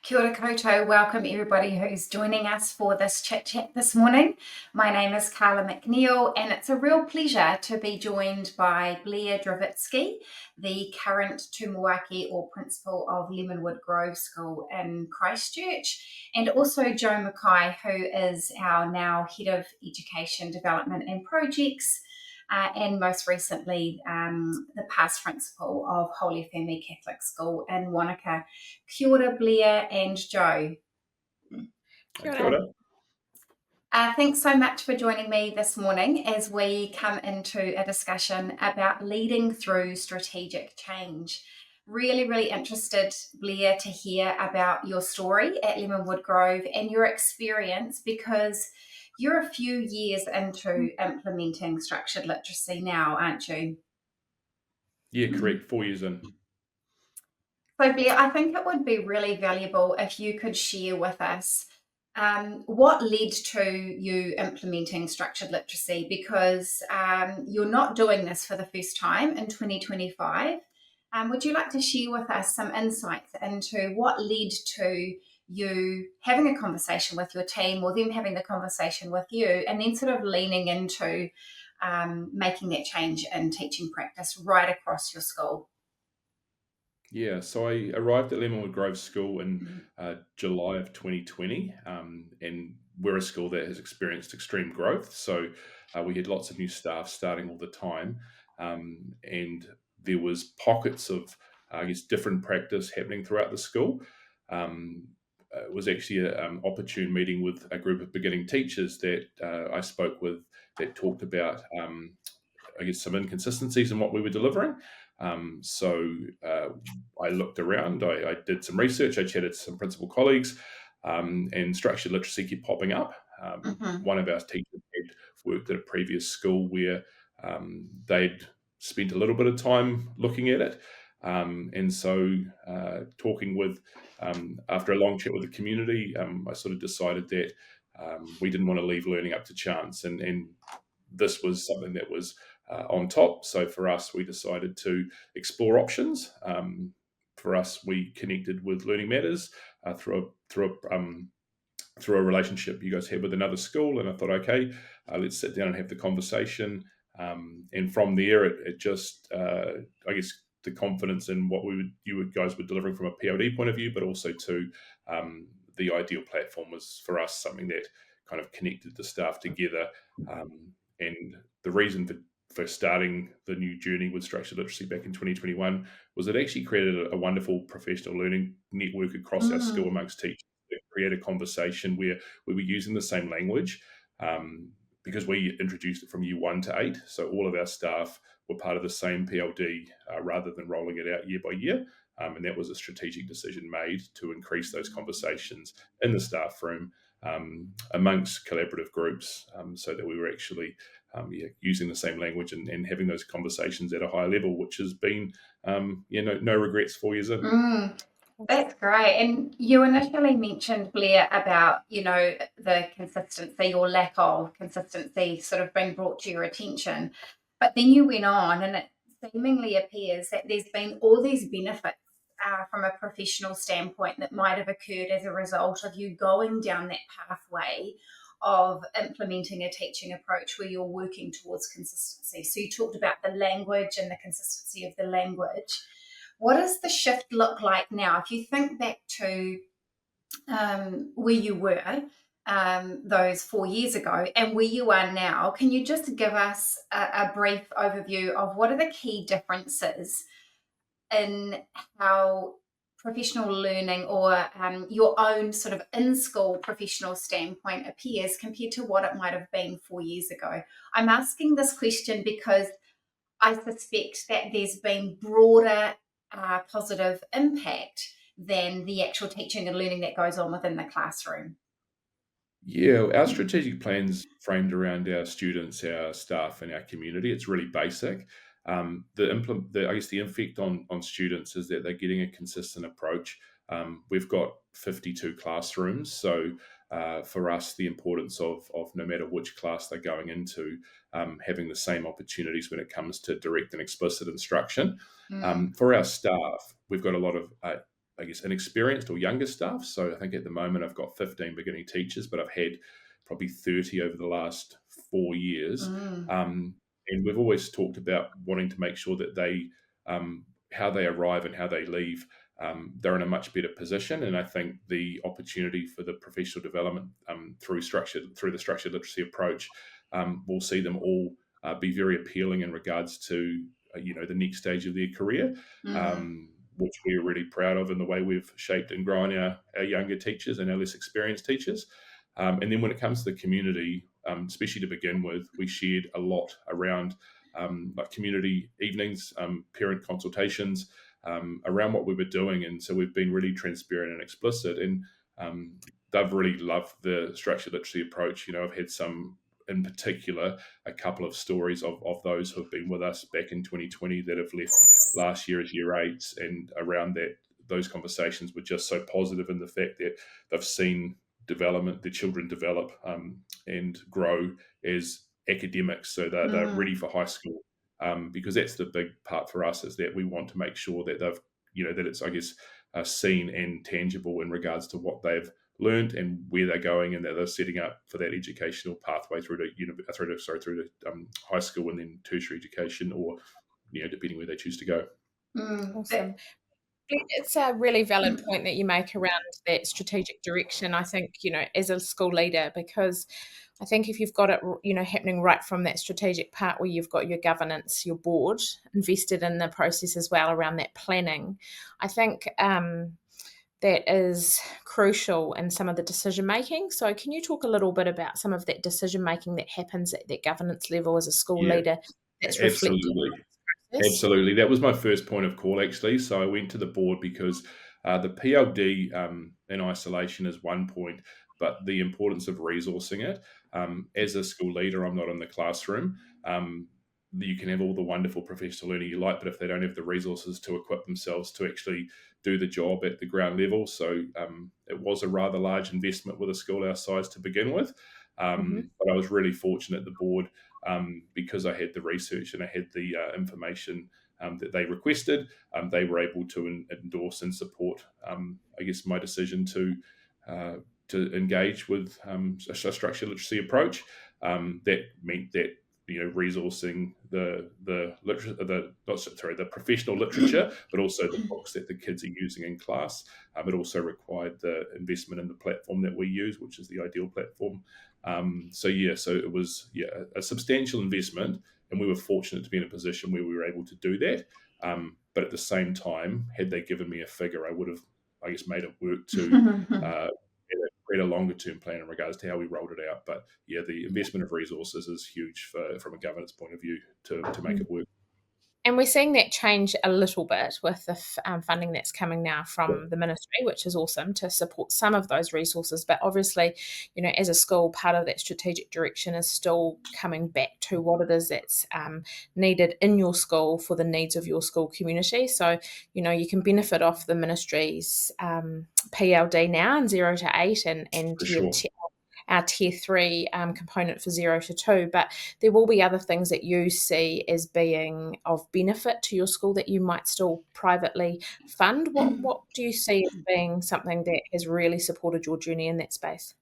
Kia ora koutou. Welcome everybody who's joining us for this chit chat this morning. My name is Carla McNeil and it's a real pleasure to be joined by Blair Dravitski, the current Tumuaki or Principal of Lemonwood Grove School in Christchurch, and also Joe McKay, who is our now Head of Education Development and Projects, and most recently the past principal of Holy Family Catholic School in Wanaka. Kia ora, Blair and Joe. Kia ora. Thanks so much for joining me this morning as we come into a discussion about leading through strategic change. Really interested, Blair, to hear about your story at Lemonwood Grove and your experience, because you're a few years into implementing structured literacy now, aren't you? Yeah, correct. 4 years in. So, Blair, I think it would be really valuable if you could share with us what led to you implementing structured literacy, because you're not doing this for the first time in 2025. Would you like to share with us some insights into what led to you having a conversation with your team or them having the conversation with you and then sort of leaning into making that change in teaching practice right across your school? Yeah, so I arrived at Lemonwood Grove School in July of 2020, and we're a school that has experienced extreme growth. So we had lots of new staff starting all the time, and there was pockets of, I guess, different practice happening throughout the school. It was actually an opportune meeting with a group of beginning teachers that I spoke with that talked about, I guess, some inconsistencies in what we were delivering. So I looked around, I did some research, I chatted to some principal colleagues, and structured literacy kept popping up. One of our teachers had worked at a previous school where they'd spent a little bit of time looking at it. And so talking with, after a long chat with the community, I sort of decided that we didn't want to leave learning up to chance. And this was something that was on top. So for us, we decided to explore options. For us, we connected with Learning Matters through a relationship you guys had with another school, and I thought, okay, let's sit down and have the conversation. And from there, it just, I guess, the confidence in what you guys were delivering from a PLD point of view, but also to the ideal platform was for us something that kind of connected the staff together. And the reason for starting the new journey with structured literacy back in 2021 was it actually created a wonderful professional learning network across our school amongst teachers. It created a conversation where we were using the same language, because we introduced it from year 1 to 8. So all of our staff were part of the same PLD rather than rolling it out year by year. And that was a strategic decision made to increase those conversations in the staff room amongst collaborative groups, so that we were actually using the same language and having those conversations at a higher level, which has been no regrets 4 years in. That's great. And you initially mentioned, Blair, about, the consistency or lack of consistency sort of being brought to your attention. But then you went on and it seemingly appears that there's been all these benefits from a professional standpoint that might have occurred as a result of you going down that pathway of implementing a teaching approach where you're working towards consistency. So you talked about the language and the consistency of the language. What does the shift look like now? If you think back to where you were those 4 years ago and where you are now, can you just give us a brief overview of what are the key differences in how professional learning or your own sort of in-school professional standpoint appears compared to what it might have been 4 years ago? I'm asking this question because I suspect that there's been broader positive impact than the actual teaching and learning that goes on within the classroom. Yeah, our strategic plan's framed around our students, our staff, and our community. It's really basic. I guess the effect on students is that they're getting a consistent approach. We've got 52 classrooms, so for us, the importance of no matter which class they're going into, having the same opportunities when it comes to direct and explicit instruction. For our staff, we've got a lot of I guess, inexperienced or younger staff. So I think at the moment I've got 15 beginning teachers, but I've had probably 30 over the last 4 years. Mm. And we've always talked about wanting to make sure that they, how they arrive and how they leave, they're in a much better position. And I think the opportunity for the professional development through the structured literacy approach will see them all be very appealing in regards to the next stage of their career. Mm. Which we're really proud of in the way we've shaped and grown our younger teachers and our less experienced teachers. And then when it comes to the community, especially to begin with, we shared a lot around like community evenings, parent consultations, around what we were doing. And so we've been really transparent and explicit. And they've really loved the structured literacy approach. I've had some, in particular, a couple of stories of those who have been with us back in 2020 that have left last year as year eights, and around that, those conversations were just so positive in the fact that they've seen the children develop and grow as academics, so they're ready Mm. for high school, because that's the big part for us, is that we want to make sure that that it's, I guess, seen and tangible in regards to what they've learned and where they're going, and that they're setting up for that educational pathway through to high school and then tertiary education, or depending where they choose to go. Mm. Awesome. It's a really valid point that you make around that strategic direction, I think, as a school leader, because I think if you've got it, happening right from that strategic part where you've got your governance, your board invested in the process as well around that planning, I think that is crucial in some of the decision making. So can you talk a little bit about some of that decision making that happens at that governance level as a school Yeah, leader that's reflected in absolutely. this process? Absolutely. That was my first point of call, actually. So I went to the board because the PLD in isolation is one point, but the importance of resourcing it. As a school leader, I'm not in the classroom. You can have all the wonderful professional learning you like, but if they don't have the resources to equip themselves to actually do the job at the ground level. So it was a rather large investment with a school our size to begin with. Mhm. But I was really fortunate the board, because I had the research and I had the information that they requested. They were able to endorse and support, I guess, my decision uh, to engage with a structured literacy approach. That meant that resourcing the professional literature, but also the books that the kids are using in class. It also required the investment in the platform that we use, which is the Ideal platform. So it was a substantial investment, and we were fortunate to be in a position where we were able to do that. But at the same time, had they given me a figure, I would have, I guess, made it work to create a longer term plan in regards to how we rolled it out. But yeah, the investment of resources is huge from a governance point of view to make it work. And we're seeing that change a little bit with the funding that's coming now from the ministry, which is awesome to support some of those resources. But obviously, as a school, part of that strategic direction is still coming back to what it is that's needed in your school for the needs of your school community. So, you can benefit off the ministry's PLD now in 0 to 8 and For your sure. our tier 3 component for 0 to 2, but there will be other things that you see as being of benefit to your school that you might still privately fund. What do you see as being something that has really supported your journey in that space?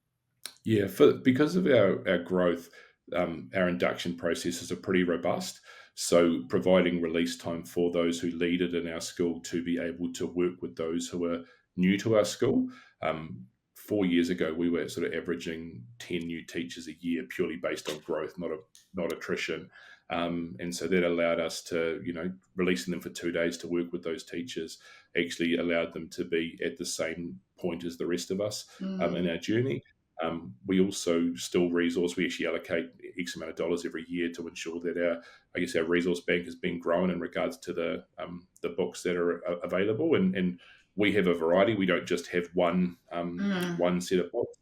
Yeah, because of our growth, our induction processes are pretty robust. So providing release time for those who lead it in our school to be able to work with those who are new to our school. 4 years ago, we were sort of averaging 10 new teachers a year, purely based on growth, not attrition. And so that allowed us to, releasing them for 2 days to work with those teachers, actually allowed them to be at the same point as the rest of us in our journey. We also still resource. We actually allocate X amount of dollars every year to ensure that our resource bank has been grown in regards to the books that are available, and we have a variety. We don't just have one set of books.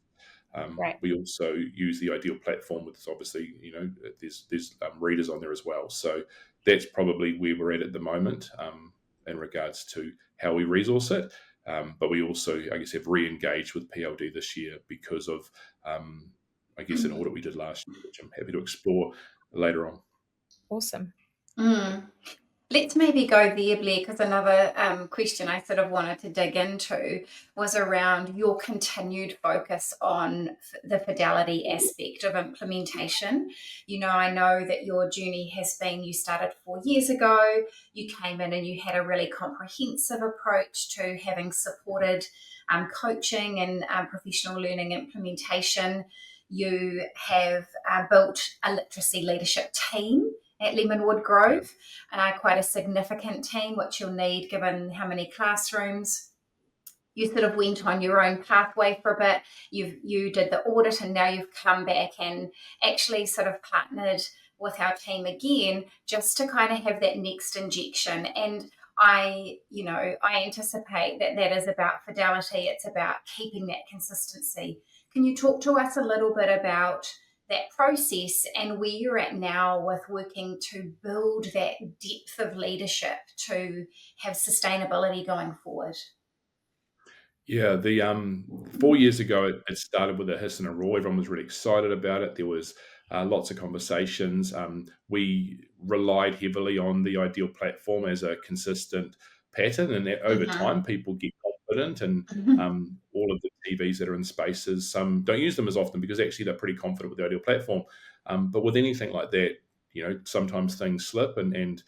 Right. We also use the Ideal platform, with obviously there's readers on there as well. So that's probably where we're at the moment in regards to how we resource it. But we also, I guess, have re-engaged with PLD this year because of, I guess, an audit we did last year, which I'm happy to explore later on. Awesome. Mm. Let's maybe go there, Blair, because another question I sort of wanted to dig into was around your continued focus on the fidelity aspect of implementation. I know that your journey has been, you started 4 years ago, you came in and you had a really comprehensive approach to having supported coaching and professional learning implementation. You have built a literacy leadership team at Lemonwood Grove, quite a significant team, which you'll need given how many classrooms. You sort of went on your own pathway for a bit. You did the audit, and now you've come back and actually sort of partnered with our team again, just to kind of have that next injection. And I anticipate that that is about fidelity. It's about keeping that consistency. Can you talk to us a little bit about that process and where you're at now with working to build that depth of leadership to have sustainability going forward? Yeah, the 4 years ago, it started with a hiss and a roar. Everyone was really excited about it. There was lots of conversations. We relied heavily on the Ideal platform as a consistent pattern, and that over time, people get confident, and all of the TVs that are in spaces, some don't use them as often because actually they're pretty confident with the Ideal platform. But with anything like that, sometimes things slip, and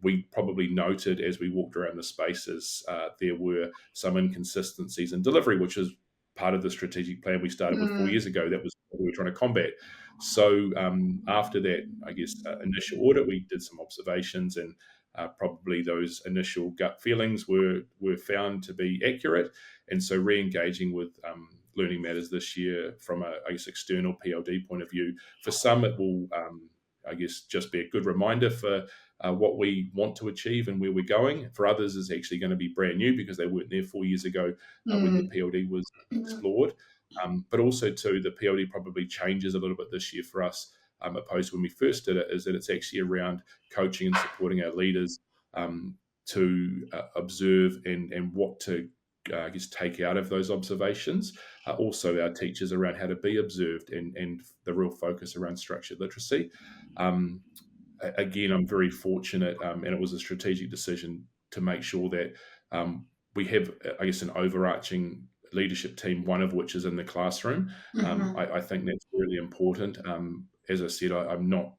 we probably noted as we walked around the spaces, there were some inconsistencies in delivery, which is part of the strategic plan we started with 4 years ago. That was what we were trying to combat. So after that, I guess, initial audit, we did some observations, and probably those initial gut feelings were found to be accurate. And so re-engaging with Learning Matters this year from a, I guess, external PLD point of view. For some, it will, I guess, just be a good reminder for what we want to achieve and where we're going. For others, is actually going to be brand new because they weren't there 4 years ago when the PLD was explored. But also, too, the PLD probably changes a little bit this year for us, opposed to when we first did it, is that it's actually around coaching and supporting our leaders to observe and what to, I guess, take out of those observations. Also, our teachers around how to be observed and the real focus around structured literacy. Again, I'm very fortunate, and it was a strategic decision to make sure that we have, I guess, an overarching leadership team, one of which is in the classroom. I think that's really important. As I said, I'm not,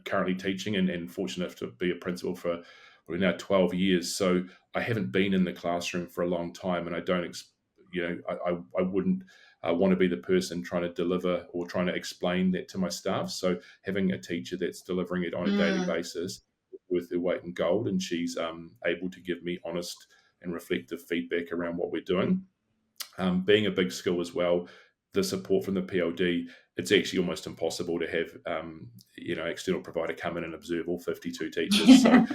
currently teaching and fortunate to be a principal for now 12 years. So I haven't been in the classroom for a long time, and I don't, I wouldn't want to be the person trying to deliver or trying to explain that to my staff. So having a teacher that's delivering it on a daily basis is worth their weight in gold, and she's able to give me honest and reflective feedback around what we're doing. Being a big school as well, the support from the PLD, it's actually almost impossible to have, external provider come in and observe all 52 teachers. So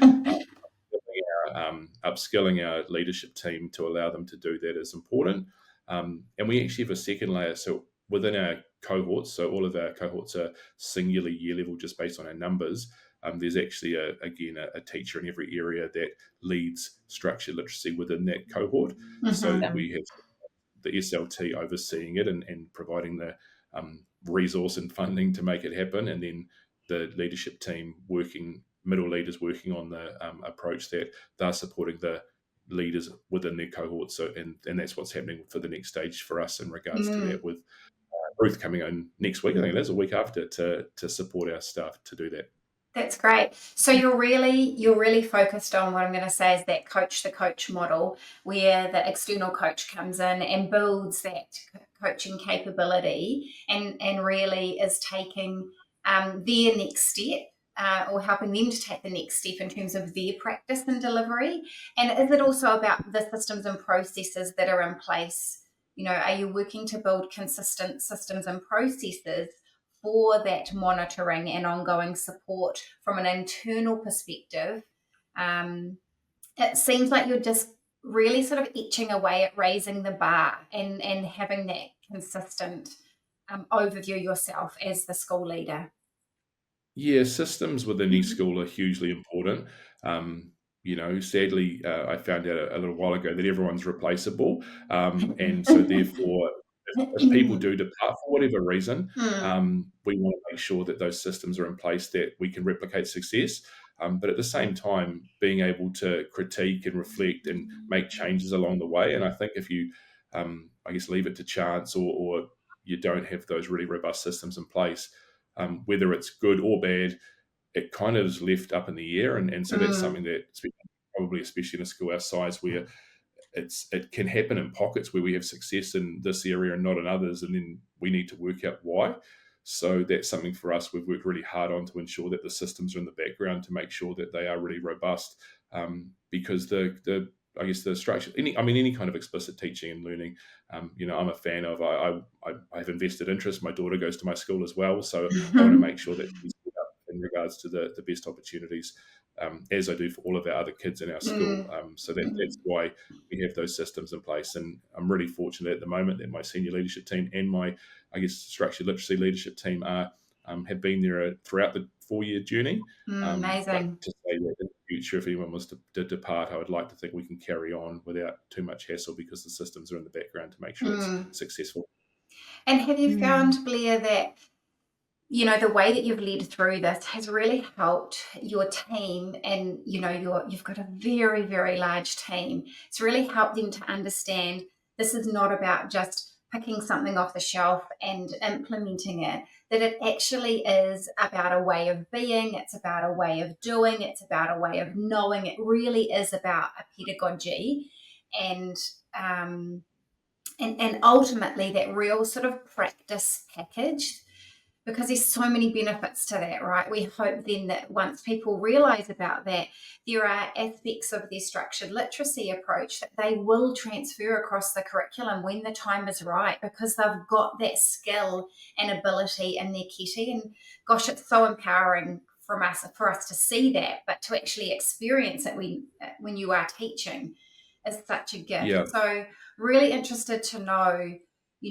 upskilling our leadership team to allow them to do that is important. And we actually have a second layer. So within our cohorts, so all of our cohorts are singularly year level just based on our numbers. There's actually, a teacher in every area that leads structured literacy within that cohort. So we have the SLT overseeing it and providing the resource and funding to make it happen. And then the leadership team middle leaders working on the approach that they're supporting the leaders within their cohort. So, and that's what's happening for the next stage for us in regards to that, with Ruth coming in next week. I think that's a week after to support our staff to do that. That's great. So you're really focused on what I'm going to say is that coach the coach model, where the external coach comes in and builds that coaching capability and really is taking their next step, or helping them to take the next step in terms of their practice and delivery. And is it also about the systems and processes that are in place? Are you working to build consistent systems and processes for that monitoring and ongoing support from an internal perspective? It seems like you're just really sort of etching away at raising the bar and having that consistent overview yourself as the school leader. Yeah, systems within each school are hugely important. Sadly, I found out a little while ago that everyone's replaceable. And so therefore, if people do depart for whatever reason, we want to make sure that those systems are in place that we can replicate success. but at the same time, being able to critique and reflect and make changes along the way. And I think if you, I guess, leave it to chance, or you don't have those really robust systems in place, whether it's good or bad, it kind of is left up in the air. And so that's something that probably, especially in a school our size, where it can happen in pockets where we have success in this area and not in others, and then we need to work out why. So that's something for us we've worked really hard on, to ensure that the systems are in the background to make sure that they are really robust, because the I guess the structure, any kind of explicit teaching and learning, I'm a fan of. I have invested interest. My daughter goes to my school as well, so I want to make sure that she's set up in regards to the best opportunities, as I do for all of our other kids in our school. So that's why we have those systems in place. And I'm really fortunate at the moment that my senior leadership team and my, I guess, structured literacy leadership team have been there throughout the 4-year journey. Amazing. But to say that in the future, if anyone was to depart, I would like to think we can carry on without too much hassle, because the systems are in the background to make sure it's successful. And have you found, Blair, that the way that you've led through this has really helped your team, and you've got a very, very large team. It's really helped them to understand this is not about just picking something off the shelf and implementing it, that it actually is about a way of being, it's about a way of doing, it's about a way of knowing. It really is about a pedagogy, and ultimately that real sort of practice package, because there's so many benefits to that, right? We hope then that once people realise about that, there are aspects of their structured literacy approach that they will transfer across the curriculum when the time is right, because they've got that skill and ability in their kitty. And gosh, it's so empowering for us to see that, but to actually experience it when you are teaching is such a gift. Yeah. So really interested to know,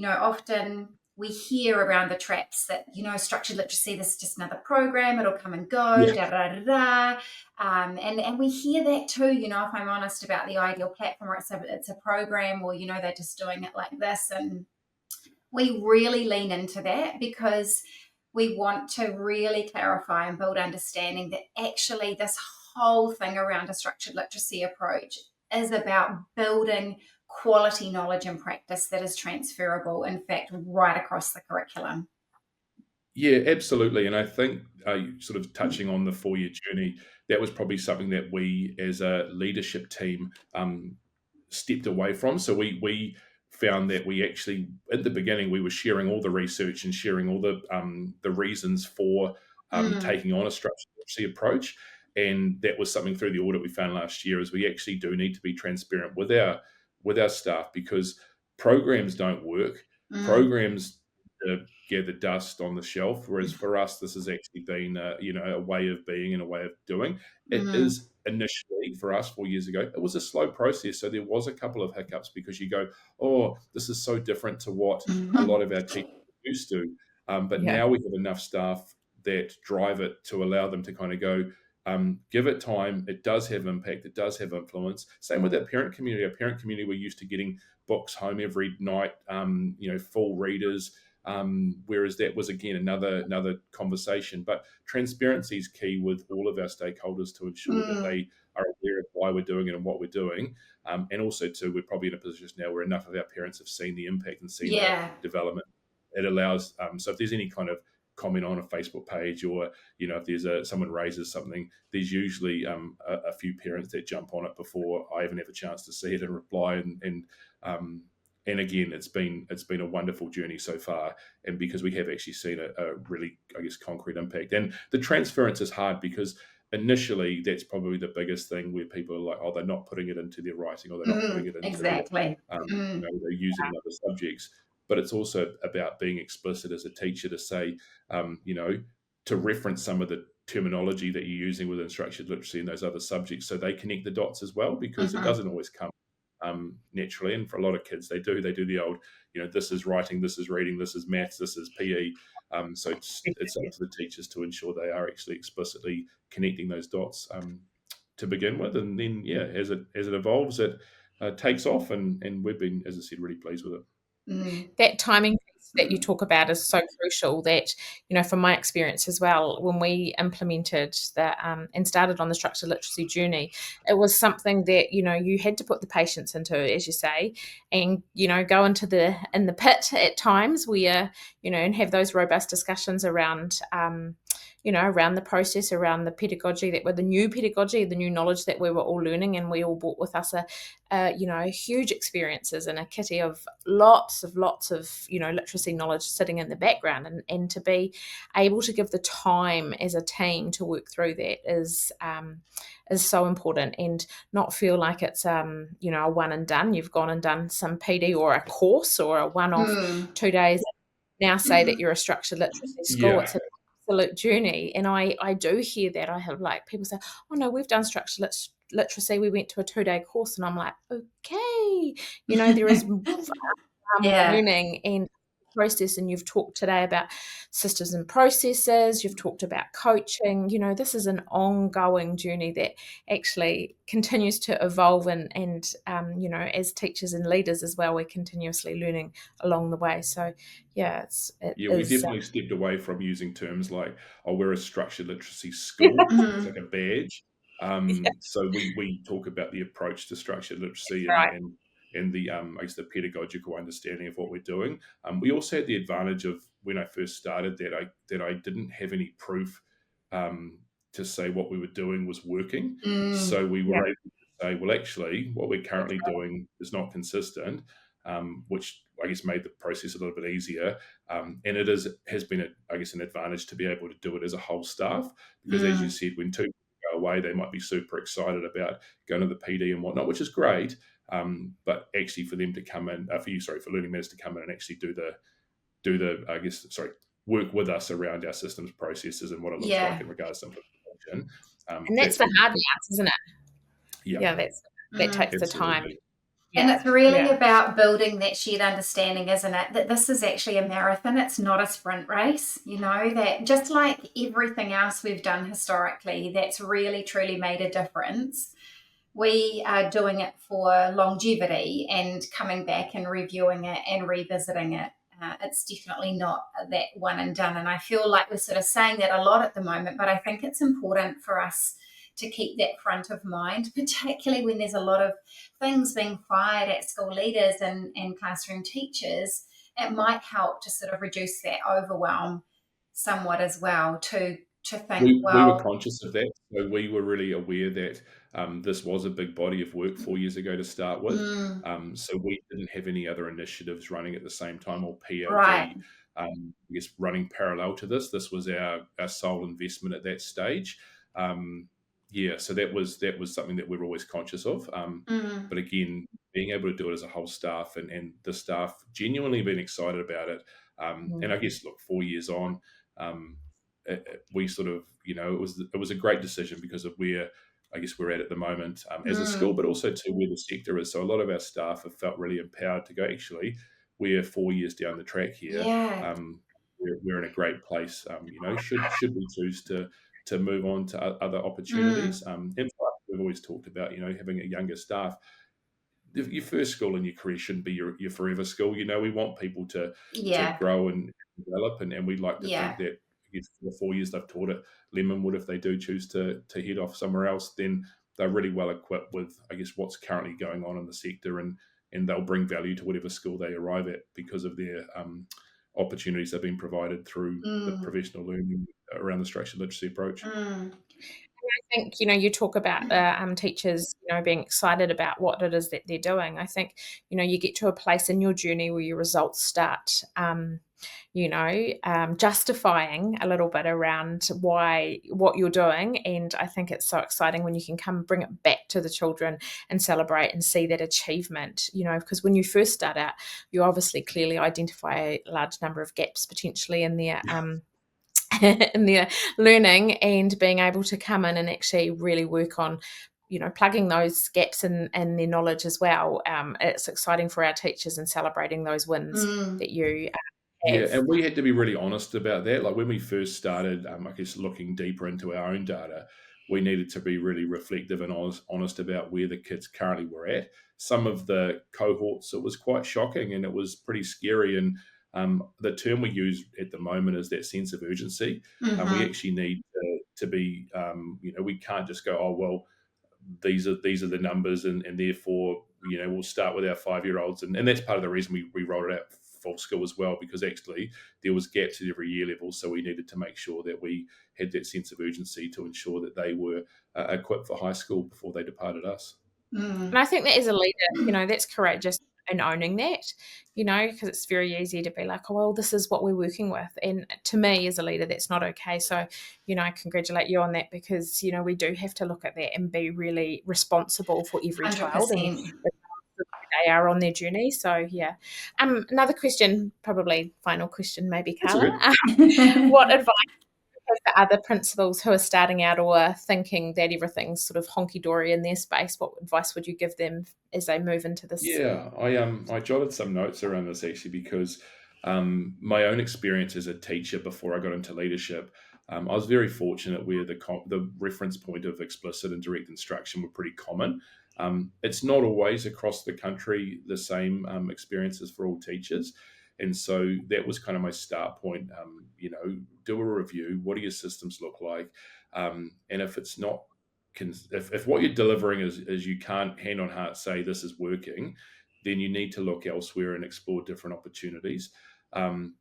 often we hear around the traps that, structured literacy, this is just another program, it'll come and go, da da da da. And we hear that too, if I'm honest, about the ideal platform, or it's a program, or, they're just doing it like this. And we really lean into that, because we want to really clarify and build understanding that actually this whole thing around a structured literacy approach is about building quality knowledge and practice that is transferable, in fact, right across the curriculum. Yeah, absolutely. And I think sort of touching on the 4-year journey, that was probably something that we as a leadership team stepped away from. So we found that we actually, at the beginning, we were sharing all the research and sharing all the reasons for taking on a structured literacy approach. And that was something through the audit we found last year, is we actually do need to be transparent with our staff, because programs don't work. Programs gather dust on the shelf, whereas for us, this has actually been a way of being and a way of doing. It is initially, for us 4 years ago, it was a slow process. So there was a couple of hiccups, because you go, oh, this is so different to what a lot of our teachers are used to. But now we have enough staff that drive it to allow them to kind of go, give it time. It does have impact. It does have influence. Same with our parent community. Our parent community, we're used to getting books home every night, full readers. Whereas that was, again, another conversation. But transparency is key with all of our stakeholders, to ensure that they are aware of why we're doing it and what we're doing. And also, too, we're probably in a position now where enough of our parents have seen the impact and seen the development. It allows, so if there's any kind of comment on a Facebook page, or if there's someone raises something, there's usually a few parents that jump on it before I even have a chance to see it and reply. And again, it's been a wonderful journey so far, and because we have actually seen a really, I guess, concrete impact. And the transference is hard, because initially that's probably the biggest thing, where people are like, oh, they're not putting it into their writing, or they're not putting it into exactly. they're using other subjects. But it's also about being explicit as a teacher to say, to reference some of the terminology that you're using within structured literacy and those other subjects, so they connect the dots as well, because it doesn't always come naturally. And for a lot of kids, they do the old, this is writing, this is reading, this is maths, this is PE. So it's up to the teachers to ensure they are actually explicitly connecting those dots to begin with. And then, as it evolves, it takes off. And we've been, as I said, really pleased with it. That timing piece that you talk about is so crucial that, from my experience as well, when we implemented the and started on the structured literacy journey, it was something that, you had to put the patience into, as you say, and, go into in the pit at times where, and have those robust discussions around, around the process, around the pedagogy the new pedagogy, the new knowledge that we were all learning, and we all brought with us huge experiences and a kitty of lots of literacy knowledge sitting in the background, and to be able to give the time as a team to work through that is so important, and not feel like it's a one and done. You've gone and done some PD or a course or a one-off 2 days. Now say that you're a structured literacy school. Yeah. It's an absolute journey, and I do hear that. I have people say, "Oh no, we've done structured literacy. We went to a 2-day course," and I'm like, "Okay, there is learning and process." And you've talked today about systems and processes. You've talked about coaching. This is an ongoing journey that actually continues to evolve, and as teachers and leaders as well, we're continuously learning along the way. So yeah, we definitely stepped away from using terms like, "Oh, we're a structured literacy school." It's like a badge. So we talk about the approach to structured literacy and the I guess the pedagogical understanding of what we're doing. We also had the advantage of, when I first started, that I didn't have any proof to say what we were doing was working. So we were able to say, well, actually, what we're currently doing is not consistent, which I guess made the process a little bit easier. And it has been, an advantage to be able to do it as a whole staff, because as you said, when two people go away, they might be super excited about going to the PD and whatnot, which is great. But actually, for them to come in, for learning matters to come in and actually do the work with us around our systems, processes, and what it looks like in regards to implementation. And that's the hard parts, isn't it? Yeah, that takes the time. And it's really about building that shared understanding, isn't it? That this is actually a marathon. It's not a sprint race. That just like everything else we've done historically, that's really, truly made a difference. We are doing it for longevity and coming back and reviewing it and revisiting it. It's definitely not that one and done. And I feel like we're sort of saying that a lot at the moment, but I think it's important for us to keep that front of mind, particularly when there's a lot of things being fired at school leaders and classroom teachers. It might help to sort of reduce that overwhelm somewhat as well, to think, we were conscious of that. So we were really aware that this was a big body of work 4 years ago to start with. So we didn't have any other initiatives running at the same time, or PLD, running parallel to this. This was our sole investment at that stage. So that was something that we were always conscious of. But again, being able to do it as a whole staff, and the staff genuinely being excited about it. And I guess, look, 4 years on, we sort of, it was a great decision because of where I guess we're at the moment as a school, but also to where the sector is. So a lot of our staff have felt really empowered to go, actually, we're 4 years down the track here. We're in a great place. Should we choose to move on to other opportunities. And we've always talked about, having a younger staff. Your first school in your career shouldn't be your forever school. We want people to grow and develop, and we'd like to think that for the 4 years they've taught at Lemonwood, if they do choose to head off somewhere else, then they're really well equipped with, I guess, what's currently going on in the sector, and they'll bring value to whatever school they arrive at because of their opportunities that have been provided through the professional learning around the structured literacy approach. I think, you talk about teachers, being excited about what it is that they're doing. I think, you get to a place in your journey where your results start, justifying a little bit around what you're doing. And I think it's so exciting when you can come bring it back to the children and celebrate and see that achievement, because when you first start out, you obviously clearly identify a large number of gaps potentially in their in their learning, and being able to come in and actually really work on plugging those gaps in their knowledge as well. It's exciting for our teachers and celebrating those wins that you have. Yeah, and we had to be really honest about that. Like when we first started, I guess, looking deeper into our own data, we needed to be really reflective and honest about where the kids currently were at. Some of the cohorts, it was quite shocking and it was pretty scary. And The term we use at the moment is that sense of urgency. We actually need to be, we can't just go, oh, well, these are the numbers, and therefore, we'll start with our 5-year-olds. And that's part of the reason we rolled it out full school as well, because actually there was gaps at every year level. So we needed to make sure that we had that sense of urgency to ensure that they were equipped for high school before they departed us. And I think that as a leader, that's courageous in owning that, because it's very easy to be like, oh, well, this is what we're working with. And to me as a leader, that's not okay. So, I congratulate you on that, because, we do have to look at that and be really responsible for every child and they are on their journey. So, yeah. Another question, probably final question, maybe, Carla. What advice for other principals who are starting out or thinking that everything's sort of honky-dory in their space? What advice would you give them as they move into this? Yeah, I jotted some notes around this actually, because my own experience as a teacher before I got into leadership, I was very fortunate where the reference point of explicit and direct instruction were pretty common. It's not always across the country the same experiences for all teachers. And so that was kind of my start point. Do a review. What do your systems look like? And if it's not, if what you're delivering is you can't hand on heart say this is working, then you need to look elsewhere and explore different opportunities,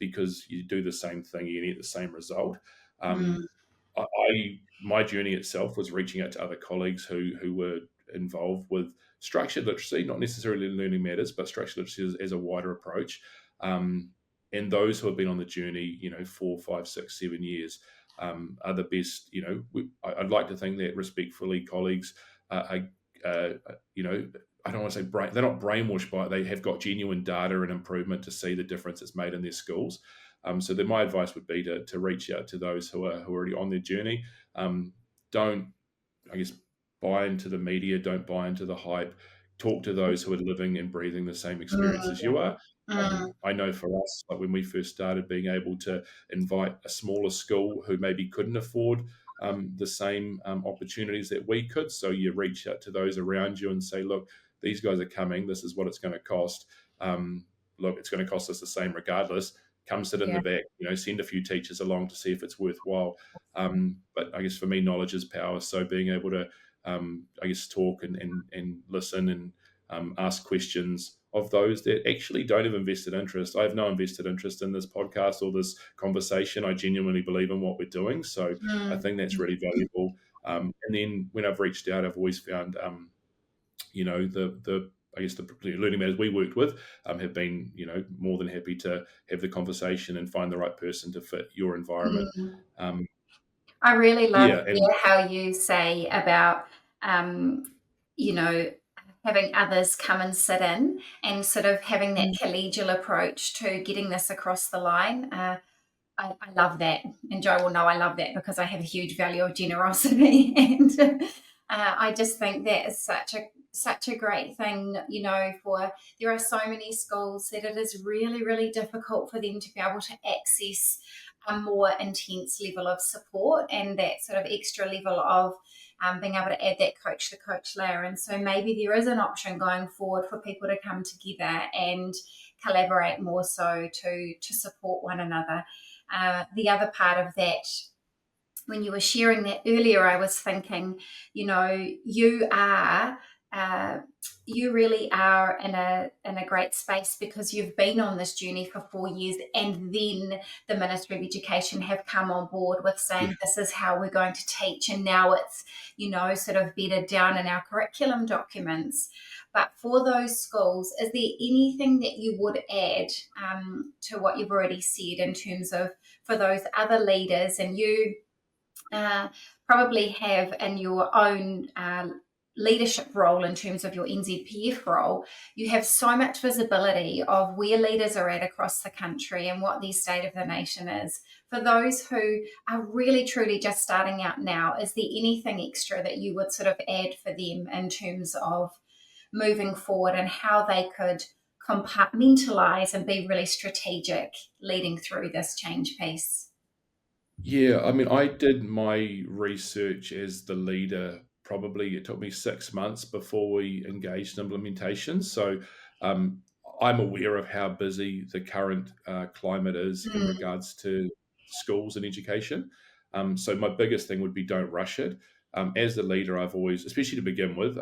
because you do the same thing, you get the same result. My journey itself was reaching out to other colleagues who were involved with structured literacy, not necessarily learning matters, but structured literacy as a wider approach. And those who have been on the journey, 4, 5, 6, 7 years, are the best. I'd like to think that respectfully colleagues I don't want to say they're not brainwashed by it. They have got genuine data and improvement to see the difference it's made in their schools. So then my advice would be to reach out to those who are already on their journey. Don't, buy into the media. Don't buy into the hype. Talk to those who are living and breathing the same experience as you are. I know for us, like when we first started, being able to invite a smaller school who maybe couldn't afford the same opportunities that we could. So you reach out to those around you and say, look, these guys are coming. This is what it's going to cost. Look, it's going to cost us the same regardless. Come sit in the back, send a few teachers along to see if it's worthwhile. But I guess for me, knowledge is power. So being able to, talk and listen and ask questions of those that actually don't have invested interest. I have no invested interest in this podcast or this conversation. I genuinely believe in what we're doing. So I think that's really valuable. And then when I've reached out, I've always found, the learning matters we worked with have been, more than happy to have the conversation and find the right person to fit your environment. I really love how you say about, having others come and sit in and sort of having that collegial approach to getting this across the line. I love that. And Joe will know I love that, because I have a huge value of generosity. And I just think that is such a great thing, there are so many schools that it is really, really difficult for them to be able to access a more intense level of support and that sort of extra level of being able to add that coach to coach layer. And so maybe there is an option going forward for people to come together and collaborate more so to support one another. The other part of that, when you were sharing that earlier, I was thinking, you really are in a great space because you've been on this journey for 4 years, and then the Ministry of Education have come on board with saying this is how we're going to teach, and now it's sort of bedded down in our curriculum documents. But for those schools, is there anything that you would add to what you've already said in terms of for those other leaders, and you probably have in your own leadership role in terms of your NZPF role, you have so much visibility of where leaders are at across the country and what the state of the nation is. For those who are really truly just starting out now, is there anything extra that you would sort of add for them in terms of moving forward and how they could compartmentalize and be really strategic leading through this change piece? Yeah, I did my research as the leader. Probably it took me 6 months before we engaged in implementation. So I'm aware of how busy the current climate is in Mm. regards to schools and education. So my biggest thing would be don't rush it. As the leader, I've always, especially to begin with,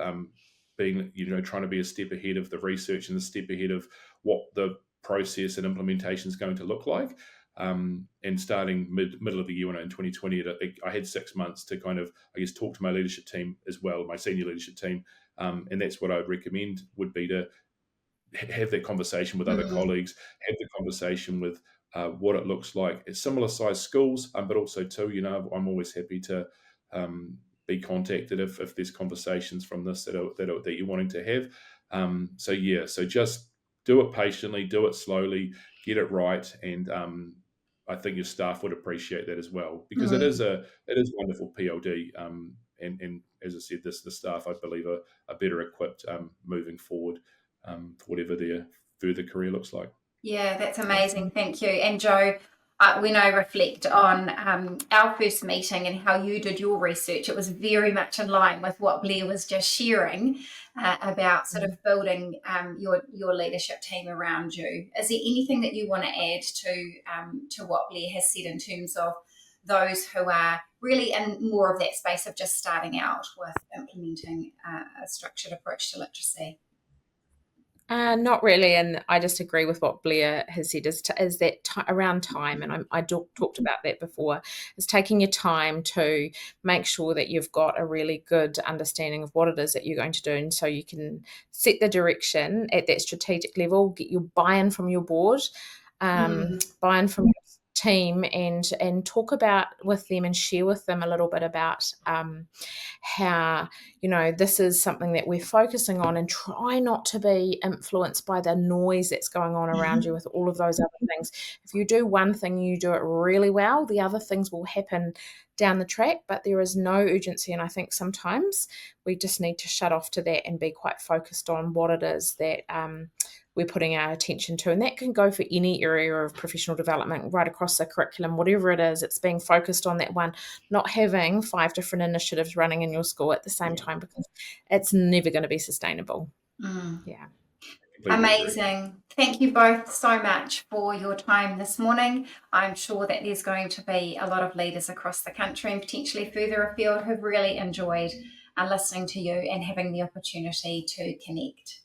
being trying to be a step ahead of the research and a step ahead of what the process and implementation is going to look like. And starting middle of the year, in 2020, I had 6 months to kind of, I guess, talk to my leadership team as well, my senior leadership team, and that's what I'd recommend would be to have that conversation with other Mm. colleagues, have the conversation with what it looks like at similar sized schools, but also too, I'm always happy to be contacted if there's conversations from this that you're wanting to have. So just do it patiently, do it slowly, get it right, and I think your staff would appreciate that as well, because it Mm. is wonderful PLD. And as I said, the staff, I believe, are better equipped moving forward for whatever their further career looks like. Yeah, that's amazing. Awesome. Thank you. And Jo, when I reflect on our first meeting and how you did your research, it was very much in line with what Blair was just sharing about sort of building your leadership team around you. Is there anything that you want to add to what Blair has said in terms of those who are really in more of that space of just starting out with implementing a structured approach to literacy? Not really, and I just agree with what Blair has said. Is that around time, and I talked about that before. Is taking your time to make sure that you've got a really good understanding of what it is that you're going to do, and so you can set the direction at that strategic level, get your buy-in from your board, buy-in from your team, and talk about with them and share with them a little bit about how this is something that we're focusing on, and try not to be influenced by the noise that's going on around you with all of those other things. If you do one thing, you do it really well, the other things will happen down the track, but there is no urgency. And I think sometimes we just need to shut off to that and be quite focused on what it is that we're putting our attention to. And that can go for any area of professional development, right across the curriculum, whatever it is, it's being focused on that one, not having 5 different initiatives running in your school at the same time, because it's never going to be sustainable. Yeah. Amazing. Thank you both so much for your time this morning. I'm sure that there's going to be a lot of leaders across the country and potentially further afield who've really enjoyed listening to you and having the opportunity to connect.